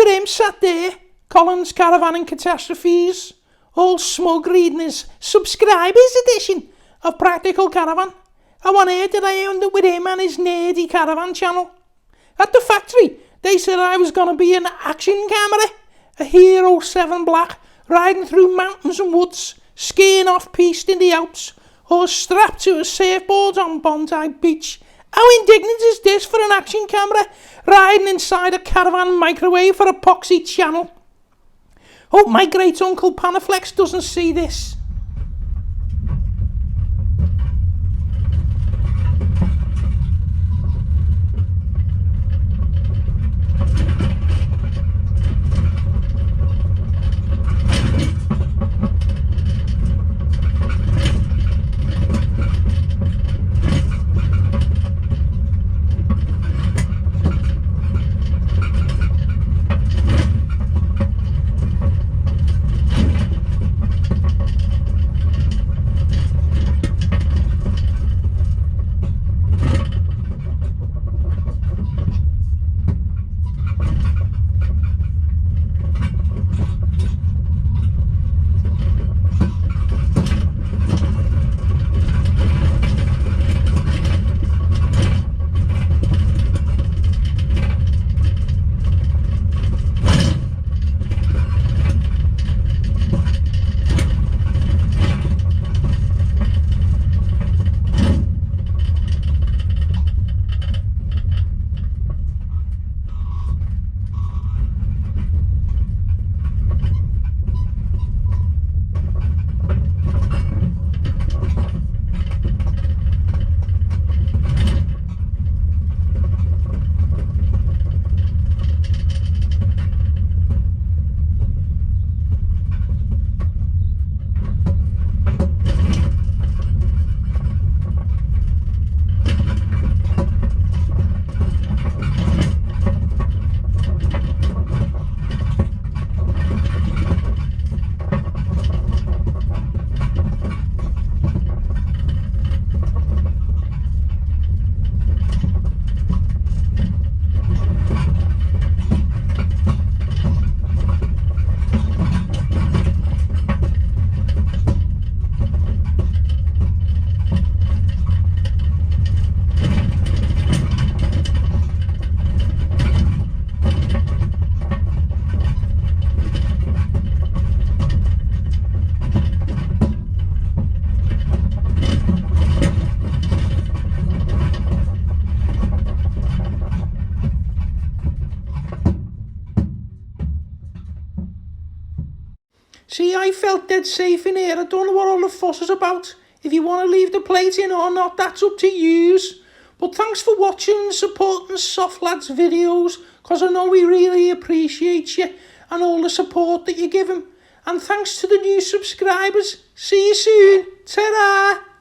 at him sat there, Colin's Caravan and Catastrophes, all smug reading his subscribers edition of Practical Caravan. I want to hear that I owned it with him and his nerdy caravan channel. At the factory, they said I was going to be an action camera, a Hero 7 Black, riding through mountains and woods, skiing off-piste in the Alps, or strapped to a surfboard on Bondi Beach. How indignant is this for an action camera, riding inside a caravan microwave for a poxy channel? Hope my great-uncle Panaflex doesn't see this. See, I felt dead safe in here. I don't know what all the fuss is about. If you want to leave the plate in or not, that's up to yous. But thanks for watching and supporting Soft Lads videos, because I know we really appreciate you and all the support that you give him. And thanks to the new subscribers. See you soon. Ta-da!